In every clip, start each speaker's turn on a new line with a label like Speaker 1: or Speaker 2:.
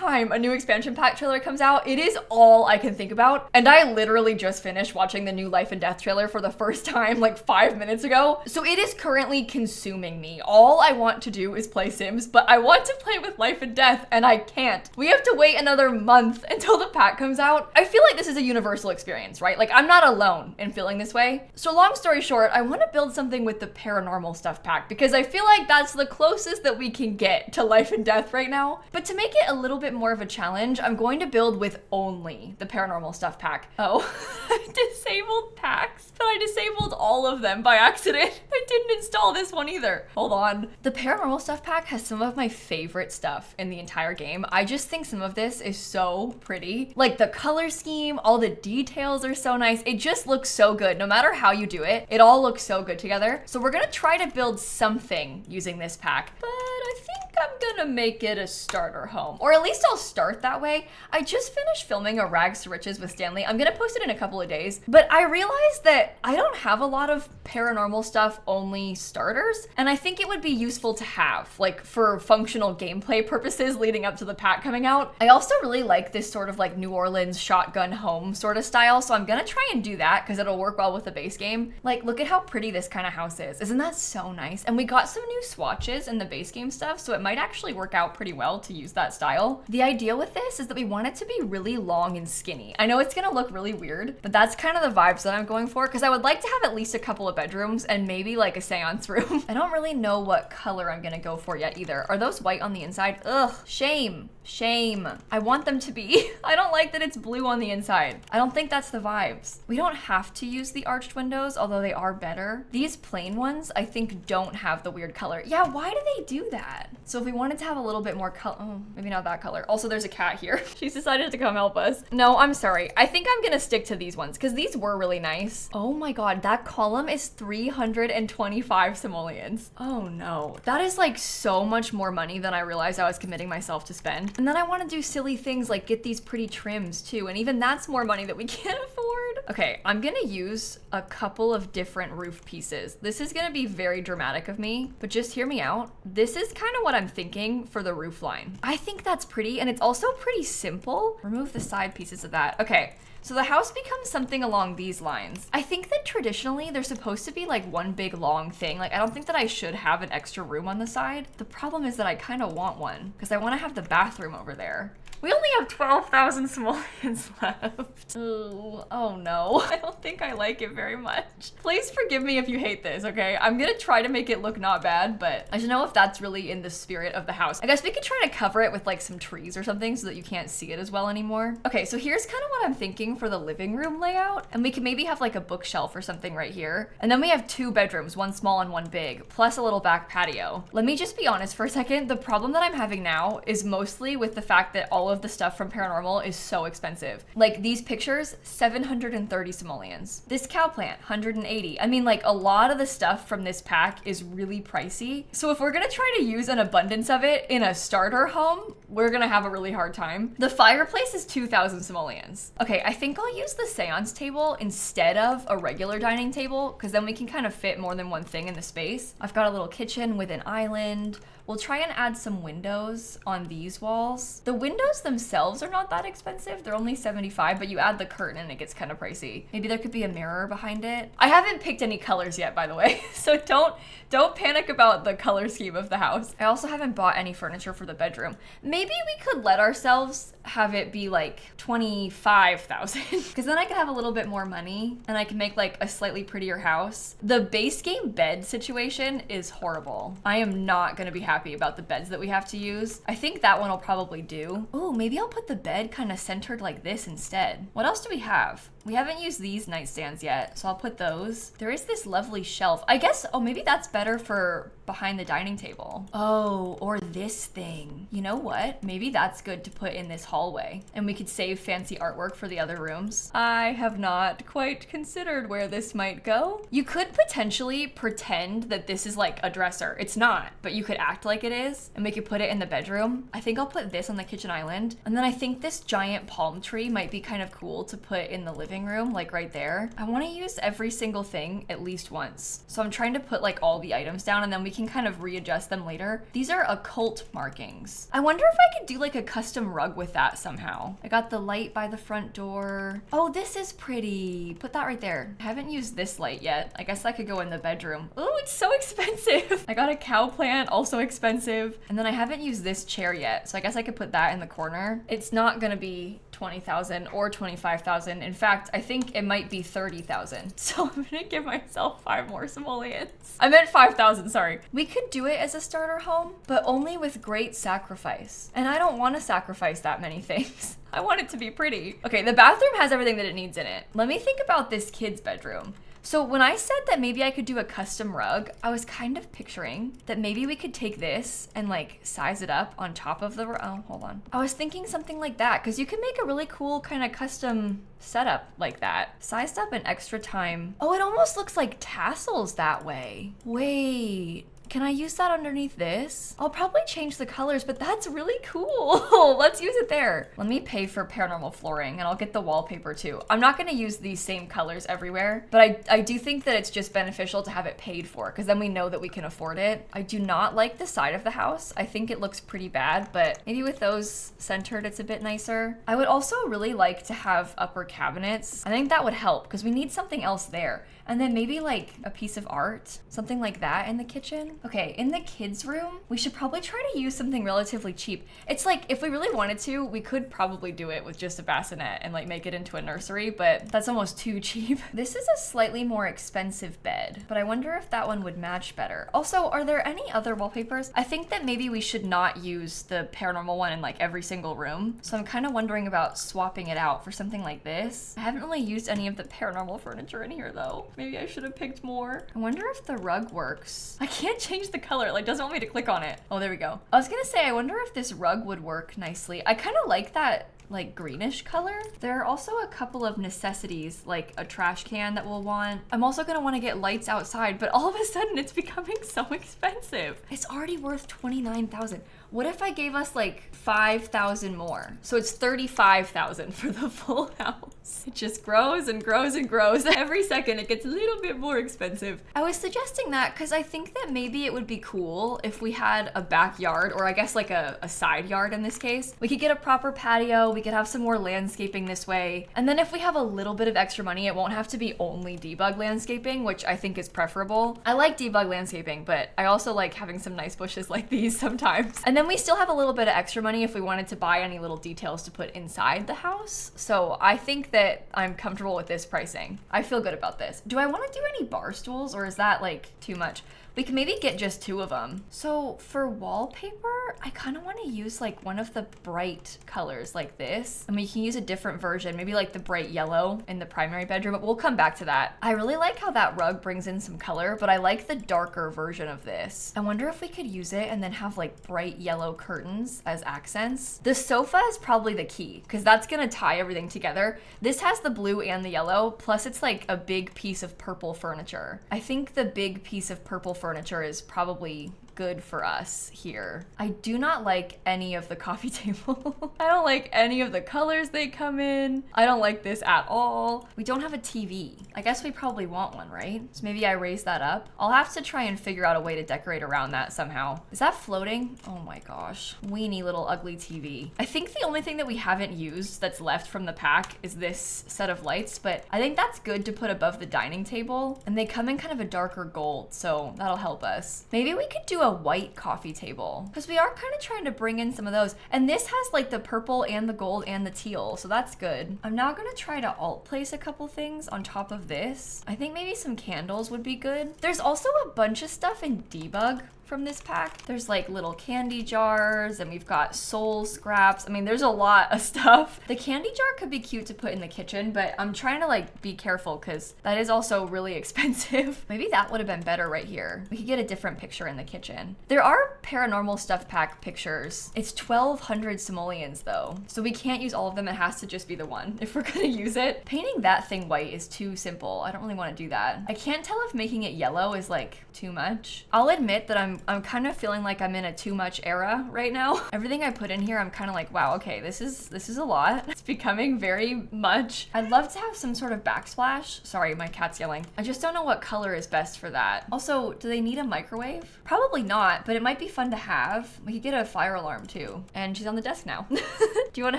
Speaker 1: time a new expansion pack trailer comes out, it is all I can think about. And I literally just finished watching the new Life and Death trailer for the first time like 5 minutes ago. So it is currently consuming me. All I want to do is play Sims, but I want to play with Life and Death and I can't. We have to wait another month until the pack comes out. I feel like this is a universal experience, right? Like I'm not alone in feeling this way. So long story short, I want to build something with the Paranormal Stuff pack because I feel like that's the closest that we can get to Life and Death right now. But to make it a little bit more of a challenge, I'm going to build with only the Paranormal Stuff pack. Oh, I disabled packs, but I disabled all of them by accident. I didn't install this one either. Hold on. The Paranormal Stuff pack has some of my favorite stuff in the entire game. I just think some of this is so pretty. Like the color scheme, all the details are so nice. It just looks so good. No matter how you do it, it all looks so good together. So we're gonna try to build something using this pack, but I think I'm gonna make it a starter home, or at least I'll start that way. I just finished filming a Rags to Riches with Stanley. I'm gonna post it in a couple of days, but I realized that I don't have a lot of Paranormal Stuff only starters, and I think it would be useful to have, like for functional gameplay purposes leading up to the pack coming out. I also really like this sort of like New Orleans shotgun home sort of style, so I'm gonna try and do that because it'll work well with the base game. Like, look at how pretty this kind of house is. Isn't that so nice? And we got some new swatches in the base game stuff, so it might actually work out pretty well to use that style. The idea with this is that we want it to be really long and skinny. I know it's gonna look really weird, but that's kind of the vibes that I'm going for because I would like to have at least a couple of bedrooms and maybe like a seance room. I don't really know what color I'm gonna go for yet either. Are those white on the inside? Ugh, shame. Shame. I want them to be. I don't like that it's blue on the inside. I don't think that's the vibes. We don't have to use the arched windows, although they are better. These plain ones, I think, don't have the weird color. Yeah, why do they do that? So if we wanted to have a little bit more color, oh, maybe not that color. Also, there's a cat here. She's decided to come help us. No, I'm sorry. I think I'm gonna stick to these ones because these were really nice. Oh my God, that column is 325 simoleons. Oh no. That is like so much more money than I realized I was committing myself to spend. And then I want to do silly things like get these pretty trims too, and even that's more money that we can't afford. Okay, I'm gonna use a couple of different roof pieces. This is gonna be very dramatic of me, but just hear me out. This is kind of what I'm thinking for the roof line. I think that's pretty, and it's also pretty simple. Remove the side pieces of that. Okay. So the house becomes something along these lines. I think that traditionally they're supposed to be like one big long thing. Like I don't think that I should have an extra room on the side. The problem is that I kind of want one because I want to have the bathroom over there. We only have 12,000 simoleons left. Ooh, oh no. I don't think I like it very much. Please forgive me if you hate this, okay? I'm gonna try to make it look not bad, but I don't know if that's really in the spirit of the house. I guess we could try to cover it with like some trees or something so that you can't see it as well anymore. Okay, so here's kind of what I'm thinking for the living room layout. And we can maybe have like a bookshelf or something right here. And then we have 2 bedrooms, one small and one big, plus a little back patio. Let me just be honest for a second. The problem that I'm having now is mostly with the fact that all of the stuff from Paranormal is so expensive. Like these pictures, 730 simoleons. This cow plant, 180. I mean, like a lot of the stuff from this pack is really pricey. So if we're gonna try to use an abundance of it in a starter home, we're gonna have a really hard time. The fireplace is 2,000 simoleons. Okay, I think I'll use the seance table instead of a regular dining table because then we can kind of fit more than one thing in the space. I've got a little kitchen with an island. We'll try and add some windows on these walls. The windows themselves are not that expensive. They're only 75, but you add the curtain and it gets kind of pricey. Maybe there could be a mirror behind it. I haven't picked any colors yet, by the way, so don't panic about the color scheme of the house. I also haven't bought any furniture for the bedroom. Maybe we could let ourselves have it be like 25,000 because then I could have a little bit more money and I can make like a slightly prettier house. The base game bed situation is horrible. I am not gonna be happy about the beds that we have to use. I think that one will probably do. Oh, maybe I'll put the bed kind of centered like this instead. What else do we have? We haven't used these nightstands yet, so I'll put those. There is this lovely shelf. I guess, oh, maybe that's better for behind the dining table. Oh, or this thing. You know what? Maybe that's good to put in this hallway, and we could save fancy artwork for the other rooms. I have not quite considered where this might go. You could potentially pretend that this is like a dresser. It's not, but you could act like it is, and we could put it in the bedroom. I think I'll put this on the kitchen island, and then I think this giant palm tree might be kind of cool to put in the living living room, like right there, I want to use every single thing at least once. So I'm trying to put like all the items down and then we can kind of readjust them later. These are occult markings. I wonder if I could do like a custom rug with that somehow. I got the light by the front door. Oh, this is pretty. Put that right there. I haven't used this light yet. I guess that could go in the bedroom. Oh, it's so expensive. I got a cow plant, also expensive. And then I haven't used this chair yet. So I guess I could put that in the corner. It's not gonna be 20,000 or 25,000. In fact, I think it might be 30,000. So I'm gonna give myself 5 more simoleons. I meant 5,000, sorry. We could do it as a starter home, but only with great sacrifice. And I don't want to sacrifice that many things. I want it to be pretty. Okay, the bathroom has everything that it needs in it. Let me think about this kid's bedroom. So when I said that maybe I could do a custom rug, I was kind of picturing that maybe we could take this and like size it up on top of the, oh, hold on. I was thinking something like that because you can make a really cool kind of custom setup like that. Sized up an extra time. Oh, it almost looks like tassels that way. Wait. Can I use that underneath this? I'll probably change the colors, but that's really cool. Let's use it there. Let me pay for paranormal flooring and I'll get the wallpaper too. I'm not gonna use these same colors everywhere, but I do think that it's just beneficial to have it paid for because then we know that we can afford it. I do not like the side of the house. I think it looks pretty bad, but maybe with those centered, it's a bit nicer. I would also really like to have upper cabinets. I think that would help because we need something else there. And then maybe like a piece of art, something like that in the kitchen. Okay, in the kids' room, we should probably try to use something relatively cheap. It's like, if we really wanted to, we could probably do it with just a bassinet and like make it into a nursery, but that's almost too cheap. This is a slightly more expensive bed, but I wonder if that one would match better. Also, are there any other wallpapers? I think that maybe we should not use the paranormal one in like every single room. So I'm kind of wondering about swapping it out for something like this. I haven't really used any of the paranormal furniture in here though. Maybe I should have picked more. I wonder if the rug works. I can't change the color, like doesn't want me to click on it. Oh, there we go. I was gonna say, I wonder if this rug would work nicely. I kind of like that like greenish color. There are also a couple of necessities like a trash can that we'll want. I'm also gonna want to get lights outside, but all of a sudden it's becoming so expensive. It's already worth 29,000. What if I gave us like 5,000 more? So it's 35,000 for the full house. It just grows and grows and grows. Every second it gets a little bit more expensive. I was suggesting that because I think that maybe it would be cool if we had a backyard, or I guess like a side yard in this case. We could get a proper patio, we could have some more landscaping this way. And then if we have a little bit of extra money, it won't have to be only debug landscaping, which I think is preferable. I like debug landscaping, but I also like having some nice bushes like these sometimes. And then we still have a little bit of extra money if we wanted to buy any little details to put inside the house. So I think that I'm comfortable with this pricing. I feel good about this. Do I want to do any bar stools, or is that like too much? We can maybe get just 2 of them. So for wallpaper, I kind of want to use like one of the bright colors like this. And we can use a different version, maybe like the bright yellow in the primary bedroom, but we'll come back to that. I really like how that rug brings in some color, but I like the darker version of this. I wonder if we could use it and then have like bright yellow curtains as accents. The sofa is probably the key because that's gonna tie everything together. This has the blue and the yellow, plus it's like a big piece of purple furniture. I think the big piece of purple furniture is probably good for us here. I do not like any of the coffee table. I don't like any of the colors they come in. I don't like this at all. We don't have a TV. I guess we probably want one, right? So maybe I raise that up. I'll have to try and figure out a way to decorate around that somehow. Is that floating? Oh my gosh. Weenie little ugly TV. I think the only thing that we haven't used that's left from the pack is this set of lights, but I think that's good to put above the dining table. And they come in kind of a darker gold, so that'll help us. Maybe we could do a white coffee table because we are kind of trying to bring in some of those, and this has like the purple and the gold and the teal, so that's good. I'm now gonna try to alt place a couple things on top of this. I think maybe some candles would be good. There's also a bunch of stuff in debug from this pack. There's like little candy jars, and we've got soul scraps. I mean, there's a lot of stuff. The candy jar could be cute to put in the kitchen, but I'm trying to like be careful because that is also really expensive. Maybe that would have been better right here. We could get a different picture in the kitchen. There are Paranormal Stuff pack pictures. It's 1,200 simoleons though, so we can't use all of them. It has to just be the one if we're gonna use it. Painting that thing white is too simple. I don't really want to do that. I can't tell if making it yellow is like too much. I'll admit that I'm kind of feeling like I'm in a too much era right now. Everything I put in here, I'm kind of like, wow, okay, this is a lot. It's becoming very much. I'd love to have some sort of backsplash. Sorry, my cat's yelling. I just don't know what color is best for that. Also, do they need a microwave? Probably not, but it might be fun to have. We could get a fire alarm too. And she's on the desk now. Do you want to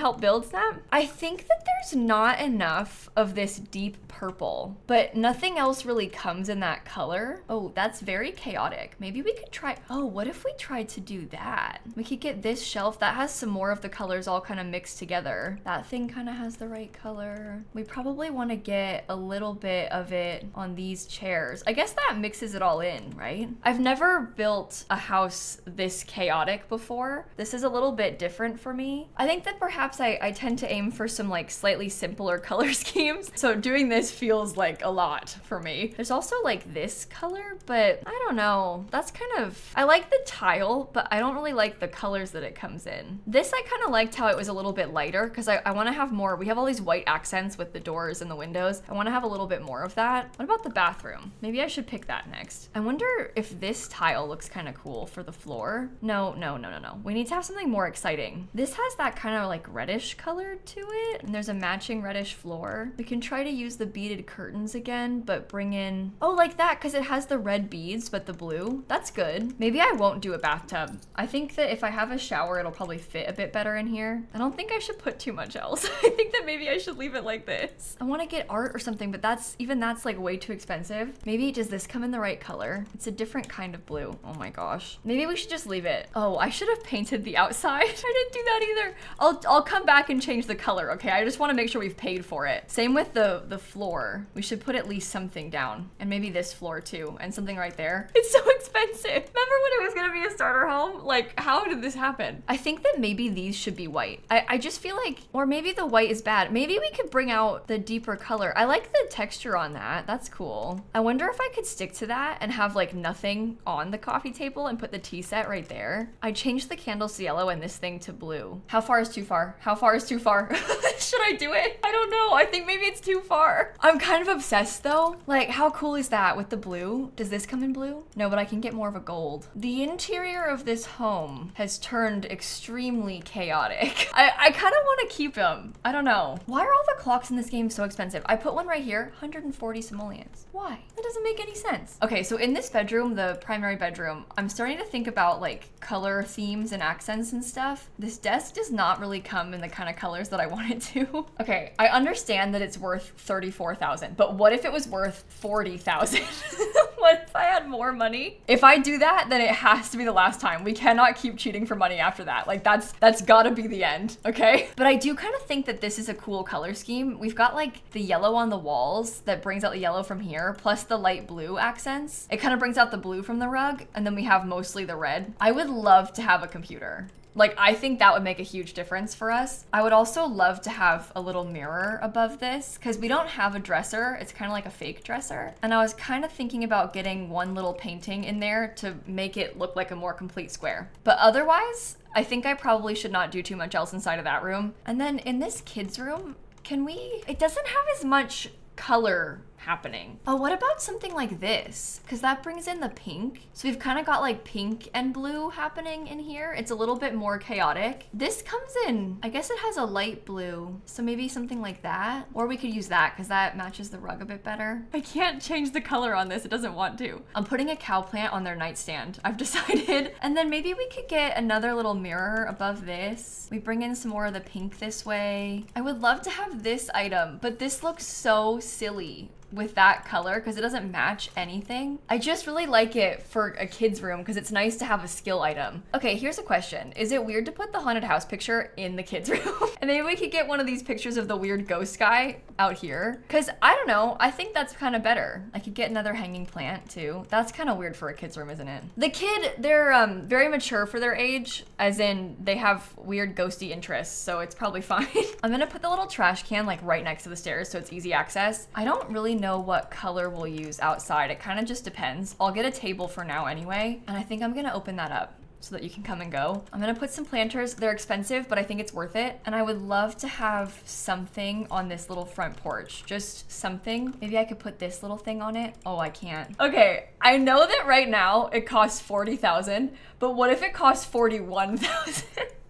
Speaker 1: help build, Snap? I think that there's not enough of this deep purple, but nothing else really comes in that color. Oh, that's very chaotic. Maybe we could try, oh, what if we tried to do that? We could get this shelf that has some more of the colors all kind of mixed together. That thing kind of has the right color. We probably want to get a little bit of it on these chairs. I guess that mixes it all in, right? I've never built a house this chaotic before. This is a little bit different for me. I think that perhaps I tend to aim for some like slightly simpler color schemes. So doing this feels like a lot for me. There's also like this color, but I don't know. That's kind of, I like the tile, but I don't really like the colors that it comes in. This I kind of liked how it was a little bit lighter because I want to have more. We have all these white accents with the doors and the windows. I want to have a little bit more of that. What about the bathroom? Maybe I should pick that next. I wonder if this tile looks kind of cool for the floor. No. We need to have something more exciting. This has that kind of like reddish color to it, and there's a matching reddish floor. We can try to use the beaded curtains again, but bring in, oh, like that, because it has the red beads, but the blue. That's good. Maybe I won't do a bathtub. I think that if I have a shower, it'll probably fit a bit better in here. I don't think I should put too much else. I think that maybe I should leave it like this. I want to get art or something, but that's like way too expensive. Maybe does this come in the right color? It's a different kind of blue. Oh my gosh. Maybe we should just leave it. Oh, I should have painted the outside. I didn't do that either. I'll come back and change the color, okay? I just want to make sure we've paid for it. Same with the floor. We should put at least something down, and maybe this floor too, and something right there. It's so expensive. Remember when it was gonna be a starter home? Like, how did this happen? I think that maybe these should be white. I just feel like, or maybe the white is bad. Maybe we could bring out the deeper color. I like the texture on that. That's cool. I wonder if I could stick to that and have like nothing on the coffee table and put the tea set right there. I changed the candles to yellow and this thing to blue. How far is too far? How far is too far? Should I do it? I don't know. I think maybe it's too far. I'm kind of obsessed though. Like, how cool is that with the blue? Does this come in blue? No, but I can get more of a gold. The interior of this home has turned extremely chaotic. I kind of want to keep them. I don't know. Why are all the clocks in this game so expensive? I put one right here, 140 simoleons. Why? That doesn't make any sense. Okay, so in this bedroom, the primary bedroom, I'm starting to think about like color themes and accents and stuff. This desk does not really come in the kind of colors that I want it to. Okay, I understand that it's worth 34,000, but what if it was worth 40,000? What if I had more money? If I do that, then it has to be the last time. We cannot keep cheating for money after that. Like that's gotta be the end, okay? But I do kind of think that this is a cool color scheme. We've got like the yellow on the walls that brings out the yellow from here, plus the light blue accents. It kind of brings out the blue from the rug, and then we have mostly the red. I would love to have a computer. Like, I think that would make a huge difference for us. I would also love to have a little mirror above this because we don't have a dresser. It's kind of like a fake dresser. And I was kind of thinking about getting one little painting in there to make it look like a more complete square. But otherwise, I think I probably should not do too much else inside of that room. And then in this kids' room, it doesn't have as much color happening. Oh, what about something like this? Because that brings in the pink. So we've kind of got like pink and blue happening in here. It's a little bit more chaotic. This comes in, I guess it has a light blue. So maybe something like that. Or we could use that because that matches the rug a bit better. I can't change the color on this. It doesn't want to. I'm putting a cow plant on their nightstand, I've decided. And then maybe we could get another little mirror above this. We bring in some more of the pink this way. I would love to have this item, but this looks so silly with that color because it doesn't match anything. I just really like it for a kid's room because it's nice to have a skill item. Okay, here's a question. Is it weird to put the haunted house picture in the kids' room? And maybe we could get one of these pictures of the weird ghost guy out here. Because I don't know, I think that's kind of better. I could get another hanging plant too. That's kind of weird for a kid's room, isn't it? The kid, they're very mature for their age, as in they have weird ghosty interests, so it's probably fine. I'm gonna put the little trash can like right next to the stairs so it's easy access. I don't really know what color we'll use outside. It kind of just depends. I'll get a table for now anyway, and I think I'm gonna open that up. so that you can come and go. I'm gonna put some planters. They're expensive, but I think it's worth it. And I would love to have something on this little front porch. Just something. Maybe I could put this little thing on it. Oh, I can't. Okay, I know that right now it costs 40,000, but what if it costs 41,000?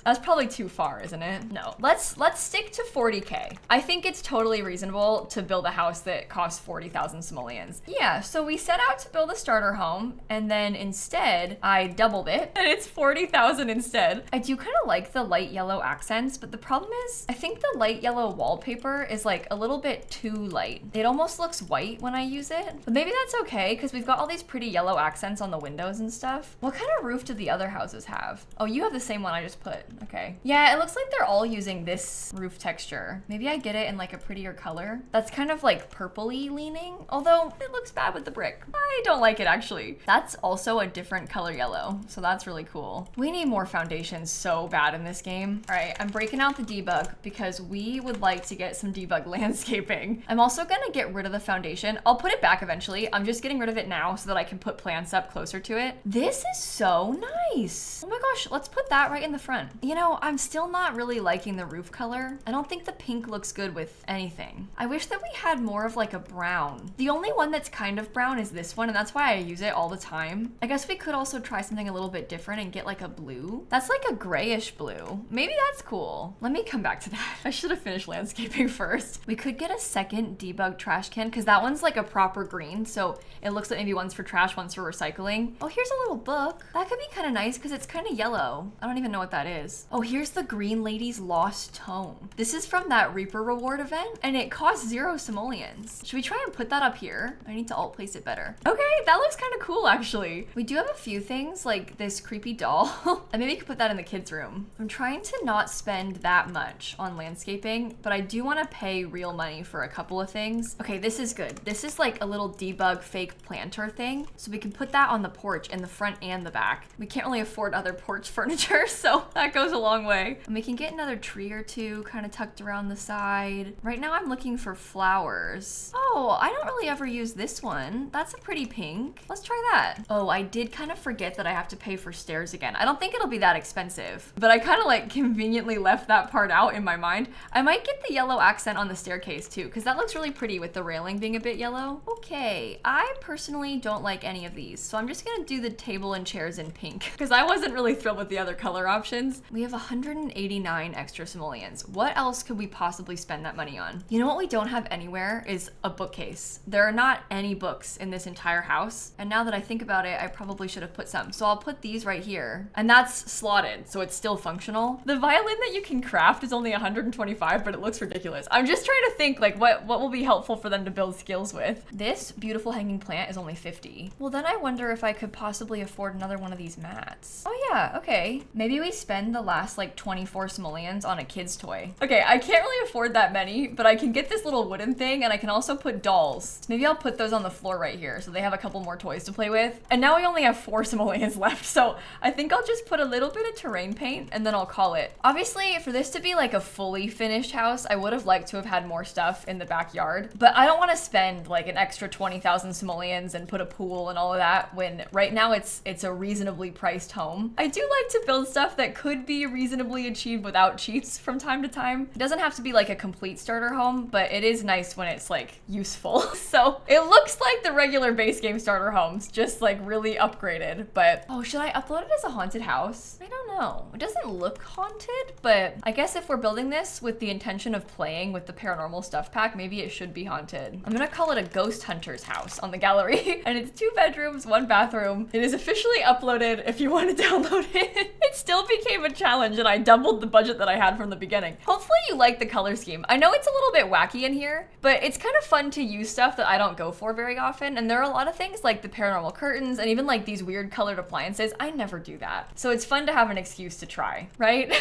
Speaker 1: That's probably too far, isn't it? No, let's stick to 40K. I think it's totally reasonable to build a house that costs 40,000 simoleons. Yeah, so we set out to build a starter home, and then instead I doubled it, and it's 40,000 instead. I do kind of like the light yellow accents, but the problem is I think the light yellow wallpaper is like a little bit too light. It almost looks white when I use it, but maybe that's okay because we've got all these pretty yellow accents on the windows and stuff. What kind of roof do the other houses have? Oh, you have the same one I just put. Okay. Yeah, it looks like they're all using this roof texture. Maybe I get it in like a prettier color. That's kind of like purpley leaning, although it looks bad with the brick. I don't like it actually. That's also a different color yellow, so that's really cool. We need more foundations so bad in this game. All right, I'm breaking out the debug because we would like to get some debug landscaping. I'm also gonna get rid of the foundation. I'll put it back eventually. I'm just getting rid of it now so that I can put plants up closer to it. This is so nice. Oh my gosh, let's put that right in the front. You know, I'm still not really liking the roof color. I don't think the pink looks good with anything. I wish that we had more of like a brown. The only one that's kind of brown is this one, and that's why I use it all the time. I guess we could also try something a little bit different and get like a blue. That's like a grayish blue. Maybe that's cool. Let me come back to that. I should have finished landscaping first. We could get a second debug trash can because that one's like a proper green, so it looks like maybe one's for trash, one's for recycling. Oh, here's a little book. That could be kind of nice because it's kind of yellow. I don't even know what that is. Oh, here's the Green Lady's Lost Tome. This is from that Reaper reward event, and it costs 0 simoleons. Should we try and put that up here? I need to alt place it better. Okay, that looks kind of cool, actually. We do have a few things, like this creepy doll, and maybe we could put that in the kids' room. I'm trying to not spend that much on landscaping, but I do want to pay real money for a couple of things. Okay, this is good. This is like a little debug fake planter thing, so we can put that on the porch in the front and the back. We can't really afford other porch furniture, so that goes a long way. And we can get another tree or two kind of tucked around the side. Right now I'm looking for flowers. Oh, I don't really ever use this one. That's a pretty pink. Let's try that. Oh, I did kind of forget that I have to pay for stairs again. I don't think it'll be that expensive, but I kind of like conveniently left that part out in my mind. I might get the yellow accent on the staircase too, because that looks really pretty with the railing being a bit yellow. Okay, I personally don't like any of these, so I'm just gonna do the table and chairs in pink because I wasn't really thrilled with the other color options. We have 189 extra simoleons. What else could we possibly spend that money on? You know what we don't have anywhere is a bookcase. There are not any books in this entire house, and now that I think about it, I probably should have put some. So I'll put these right here, and that's slotted, so it's still functional. The violin that you can craft is only 125, but it looks ridiculous. I'm just trying to think like what will be helpful for them to build skills with. This beautiful hanging plant is only 50. Well, then I wonder if I could possibly afford another one of these mats. Oh yeah, okay. Maybe we spend the last like 24 simoleons on a kid's toy. Okay, I can't really afford that many, but I can get this little wooden thing, and I can also put dolls. Maybe I'll put those on the floor right here so they have a couple more toys to play with. And now we only have 4 simoleons left, so I think I'll just put a little bit of terrain paint and then I'll call it. Obviously, for this to be like a fully finished house, I would have liked to have had more stuff in the backyard, but I don't want to spend like an extra 20,000 simoleons and put a pool and all of that when right now it's a reasonably priced home. I do like to build stuff that could be reasonably achieved without cheats from time to time. It doesn't have to be like a complete starter home, but it is nice when it's like useful. So it looks like the regular base game starter homes, just like really upgraded. But oh, should I upload it as a haunted house? I don't know. It doesn't look haunted, but I guess if we're building this with the intention of playing with the Paranormal Stuff pack, maybe it should be haunted. I'm gonna call it a ghost hunter's house on the gallery, and it's 2 bedrooms, 1 bathroom. It is officially uploaded if you want to download it. It still became a challenge, and I doubled the budget that I had from the beginning. Hopefully you like the color scheme. I know it's a little bit wacky in here, but it's kind of fun to use stuff that I don't go for very often, and there are a lot of things like the paranormal curtains and even like these weird colored appliances. I never do that. So it's fun to have an excuse to try, right?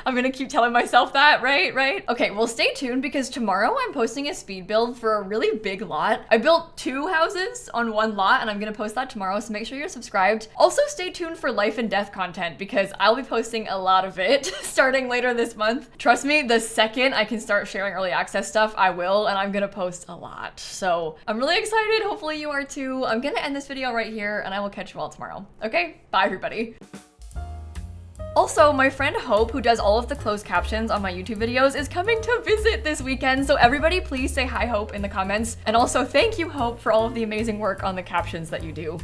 Speaker 1: I'm gonna keep telling myself that, right? Okay, well stay tuned because tomorrow I'm posting a speed build for a really big lot. I built 2 houses on 1 lot and I'm gonna post that tomorrow, so make sure you're subscribed. Also stay tuned for life and death content because I'll be posting a lot of it starting later this month. Trust me, the second I can start sharing early access stuff, I will, and I'm gonna post a lot. So I'm really excited, hopefully you are too. I'm gonna end this video right here and I will catch you all tomorrow. Okay, bye everybody. Also, my friend Hope, who does all of the closed captions on my YouTube videos, is coming to visit this weekend, so everybody please say hi Hope in the comments. And also thank you Hope for all of the amazing work on the captions that you do.